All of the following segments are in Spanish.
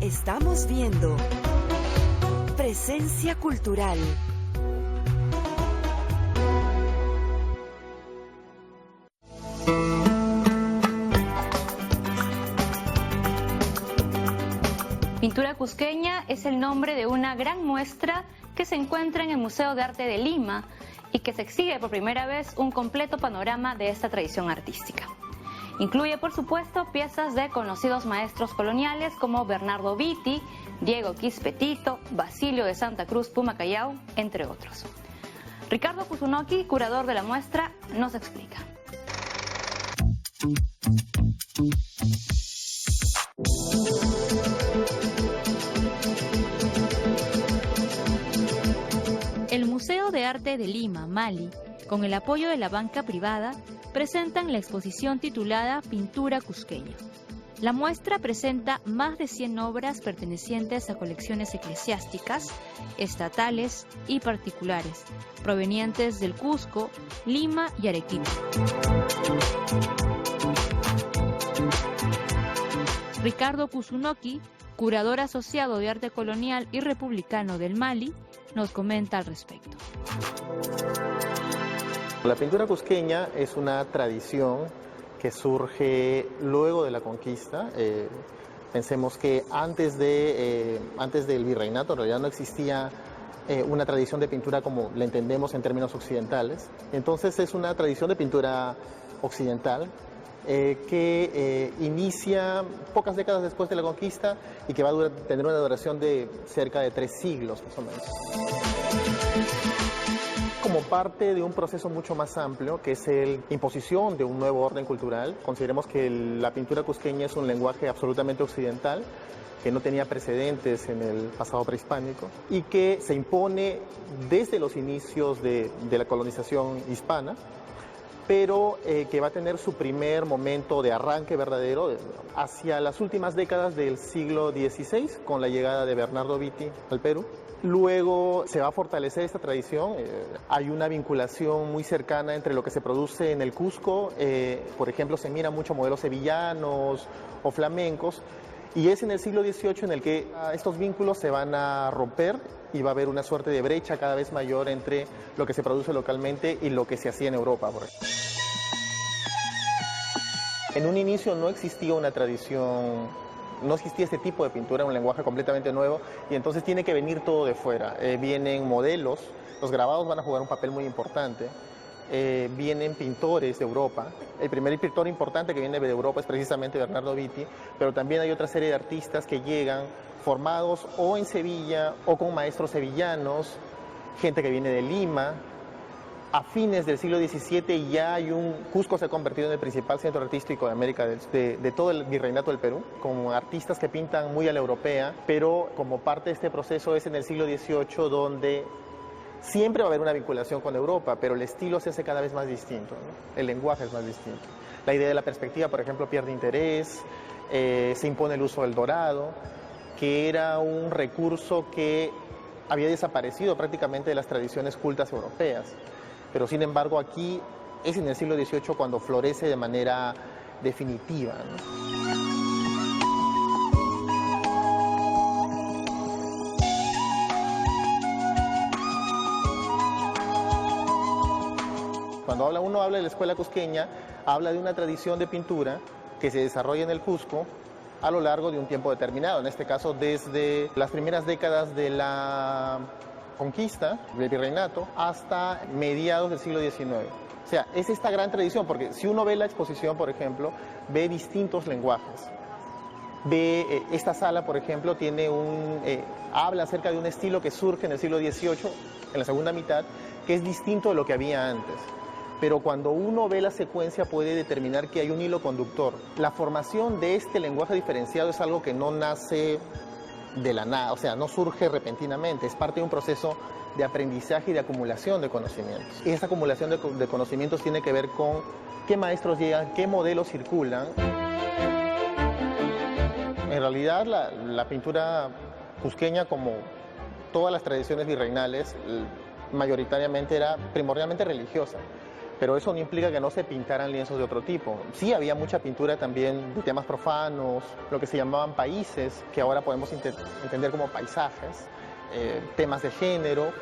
Estamos viendo Presencia Cultural. Pintura cusqueña es el nombre de una gran muestra que se encuentra en el Museo de Arte de Lima y que se exhibe por primera vez un completo panorama de esta tradición artística. Incluye, por supuesto, piezas de conocidos maestros coloniales como Bernardo Vitti, Diego Quispetito, Basilio de Santa Cruz Pumacayao, entre otros. Ricardo Kusunoki, curador de la muestra, nos explica. El Museo de Arte de Lima, Mali, con el apoyo de la banca privada, presentan la exposición titulada Pintura Cusqueña. La muestra presenta más de 100 obras pertenecientes a colecciones eclesiásticas, estatales y particulares, provenientes del Cusco, Lima y Arequipa. Ricardo Kusunoki, curador asociado de arte colonial y republicano del Mali, nos comenta al respecto. La pintura cusqueña es una tradición que surge luego de la conquista. Pensemos que antes del virreinato en realidad no existía una tradición de pintura como la entendemos en términos occidentales. Entonces es una tradición de pintura occidental que inicia pocas décadas después de la conquista y que va a tener una duración de cerca de 3 siglos más o menos. Como parte de un proceso mucho más amplio, que es la imposición de un nuevo orden cultural. Consideremos que la pintura cusqueña es un lenguaje absolutamente occidental, que no tenía precedentes en el pasado prehispánico, y que se impone desde los inicios de la colonización hispana, pero que va a tener su primer momento de arranque verdadero hacia las últimas décadas del siglo XVI, con la llegada de Bernardo Vitti al Perú. Luego se va a fortalecer esta tradición. Hay una vinculación muy cercana entre lo que se produce en el Cusco. Por ejemplo, se miran mucho modelos sevillanos o flamencos. Y es en el siglo XVIII en el que estos vínculos se van a romper y va a haber una suerte de brecha cada vez mayor entre lo que se produce localmente y lo que se hacía en Europa, por ejemplo. En un inicio no existía una tradición, no existía este tipo de pintura, un lenguaje completamente nuevo, y entonces tiene que venir todo de fuera. Vienen modelos, los grabados van a jugar un papel muy importante, vienen pintores de Europa. El primer pintor importante que viene de Europa es precisamente Bernardo Vitti, pero también hay otra serie de artistas que llegan formados o en Sevilla o con maestros sevillanos, gente que viene de Lima. A fines del siglo XVII ya Cusco se ha convertido en el principal centro artístico de América, de todo el virreinato del Perú, con artistas que pintan muy a la europea, pero como parte de este proceso es en el siglo XVIII donde siempre va a haber una vinculación con Europa, pero el estilo se hace cada vez más distinto, ¿no? El lenguaje es más distinto. La idea de la perspectiva, por ejemplo, pierde interés, se impone el uso del dorado, que era un recurso que había desaparecido prácticamente de las tradiciones cultas europeas. Pero sin embargo aquí es en el siglo XVIII cuando florece de manera definitiva, ¿no? Cuando uno habla de la escuela cusqueña, habla de una tradición de pintura que se desarrolla en el Cusco a lo largo de un tiempo determinado, en este caso desde las primeras décadas de la conquista del virreinato hasta mediados del siglo XIX. O sea, es esta gran tradición, porque si uno ve la exposición, por ejemplo, ve distintos lenguajes. Ve, esta sala, por ejemplo, habla acerca de un estilo que surge en el siglo XVIII, en la segunda mitad, que es distinto de lo que había antes. Pero cuando uno ve la secuencia puede determinar que hay un hilo conductor. La formación de este lenguaje diferenciado es algo que no nace de la nada, o sea, no surge repentinamente, es parte de un proceso de aprendizaje y de acumulación de conocimientos. Y esta acumulación de conocimientos tiene que ver con qué maestros llegan, qué modelos circulan. En realidad, la pintura cusqueña, como todas las tradiciones virreinales, mayoritariamente era primordialmente religiosa. pero eso no implica que no se pintaran lienzos de otro tipo. Sí, había mucha pintura también de temas profanos, lo que se llamaban países, que ahora podemos entender como paisajes, temas de género.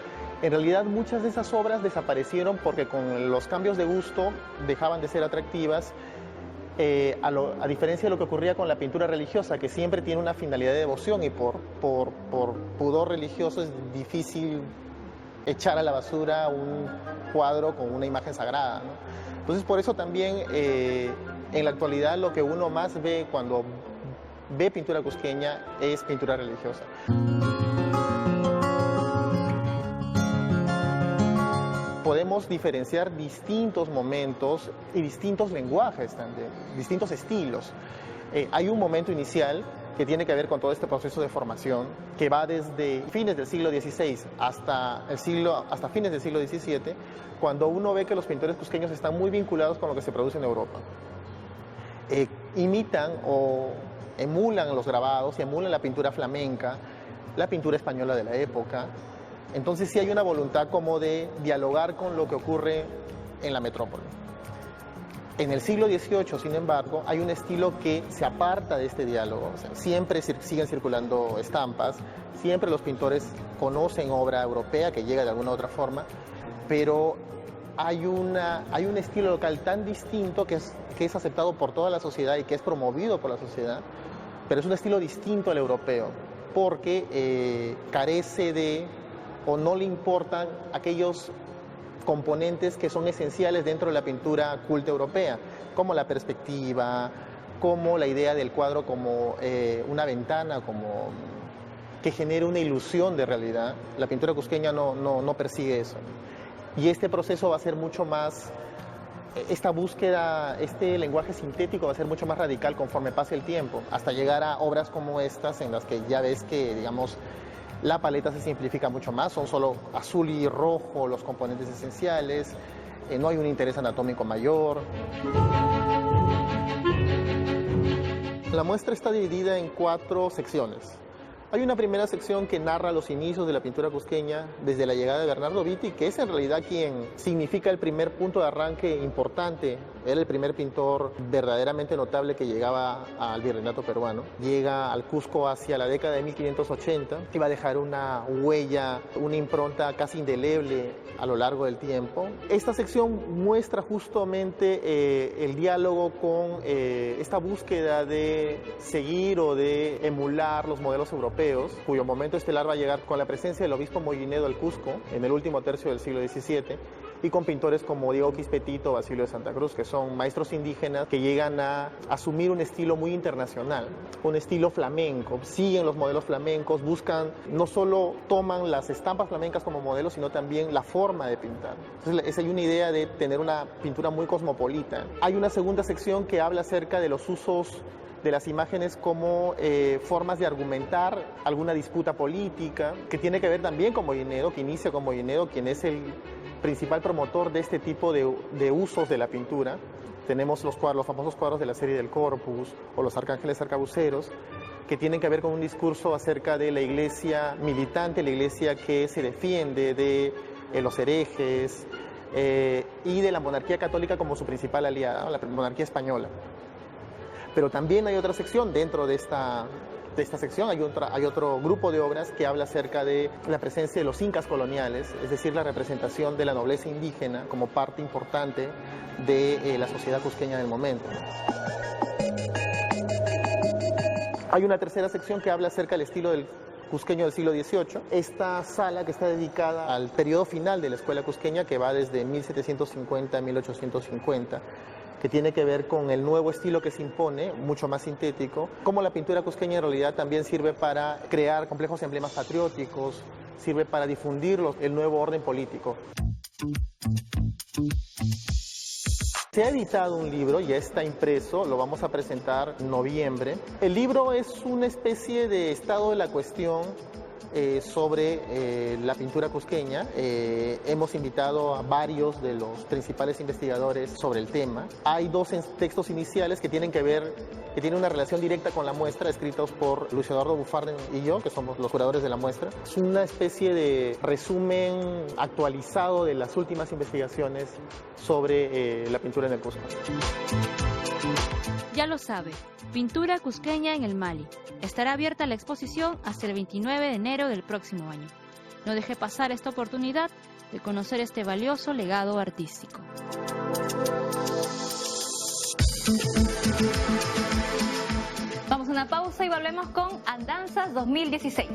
En realidad muchas de esas obras desaparecieron porque con los cambios de gusto dejaban de ser atractivas, a diferencia de lo que ocurría con la pintura religiosa, que siempre tiene una finalidad de devoción y por pudor religioso es difícil echar a la basura un cuadro con una imagen sagrada, ¿no? Entonces por eso también en la actualidad lo que uno más ve cuando ve pintura cusqueña es pintura religiosa. Podemos diferenciar distintos momentos y distintos lenguajes también, distintos estilos. Hay un momento inicial que tiene que ver con todo este proceso de formación, que va desde fines del siglo XVI hasta fines del siglo XVII, cuando uno ve que los pintores cusqueños están muy vinculados con lo que se produce en Europa. Imitan o emulan los grabados y emulan la pintura flamenca, la pintura española de la época. Entonces sí hay una voluntad como de dialogar con lo que ocurre en la metrópoli. En el siglo XVIII, sin embargo, hay un estilo que se aparta de este diálogo. O sea, siempre siguen circulando estampas, siempre los pintores conocen obra europea que llega de alguna u otra forma, pero hay un estilo local tan distinto que es aceptado por toda la sociedad y que es promovido por la sociedad, pero es un estilo distinto al europeo, porque carece de, o no le importan aquellos componentes que son esenciales dentro de la pintura culta europea, como la perspectiva, como la idea del cuadro como una ventana, como que genere una ilusión de realidad. La pintura cusqueña no persigue eso. Y este proceso va a ser mucho más, esta búsqueda, este lenguaje sintético va a ser mucho más radical conforme pase el tiempo, hasta llegar a obras como estas en las que ya ves que, digamos, la paleta se simplifica mucho más, son solo azul y rojo los componentes esenciales, no hay un interés anatómico mayor. La muestra está dividida en 4 secciones. Hay una primera sección que narra los inicios de la pintura cusqueña desde la llegada de Bernardo Vitti, que es en realidad quien significa el primer punto de arranque importante. Era el primer pintor verdaderamente notable que llegaba al virreinato peruano. Llega al Cusco hacia la década de 1580 y va a dejar una huella, una impronta casi indeleble a lo largo del tiempo. Esta sección muestra justamente el diálogo con esta búsqueda de seguir o de emular los modelos europeos, cuyo momento estelar va a llegar con la presencia del obispo Mollinedo al Cusco en el último tercio del siglo XVII y con pintores como Diego Quispetito o Basilio de Santa Cruz, que son maestros indígenas que llegan a asumir un estilo muy internacional, un estilo flamenco, siguen los modelos flamencos, buscan, no solo toman las estampas flamencas como modelos, sino también la forma de pintar. Entonces hay una idea de tener una pintura muy cosmopolita. Hay una segunda sección que habla acerca de los usos de las imágenes como formas de argumentar alguna disputa política, que tiene que ver también con Mollinedo, que inicia con Mollinedo, quien es el principal promotor de este tipo de usos de la pintura. Tenemos los famosos cuadros de la serie del Corpus o los arcángeles arcabuceros, que tienen que ver con un discurso acerca de la iglesia militante, la iglesia que se defiende de los herejes y de la monarquía católica como su principal aliada, la monarquía española. Pero también hay otra sección dentro de esta sección, hay otro grupo de obras que habla acerca de la presencia de los incas coloniales, es decir, la representación de la nobleza indígena como parte importante de la sociedad cusqueña del momento. Hay una tercera sección que habla acerca del estilo del cusqueño del siglo XVIII. Esta sala que está dedicada al periodo final de la escuela cusqueña, que va desde 1750 a 1850, que tiene que ver con el nuevo estilo que se impone, mucho más sintético, como la pintura cusqueña en realidad también sirve para crear complejos emblemas patrióticos, sirve para difundir el nuevo orden político. Se ha editado un libro, ya está impreso, lo vamos a presentar en noviembre. El libro es una especie de estado de la cuestión sobre la pintura cusqueña. Hemos invitado a varios de los principales investigadores sobre el tema. Hay dos textos iniciales que tienen una relación directa con la muestra, escritos por Luis Eduardo Bufarden y yo, que somos los curadores de la muestra. Es una especie de resumen actualizado de las últimas investigaciones sobre la pintura en el Cusco. Ya lo sabe, Pintura Cusqueña en el Mali. Estará abierta la exposición hasta el 29 de enero del próximo año. No deje pasar esta oportunidad de conocer este valioso legado artístico. Vamos a una pausa y volvemos con Andanzas 2016.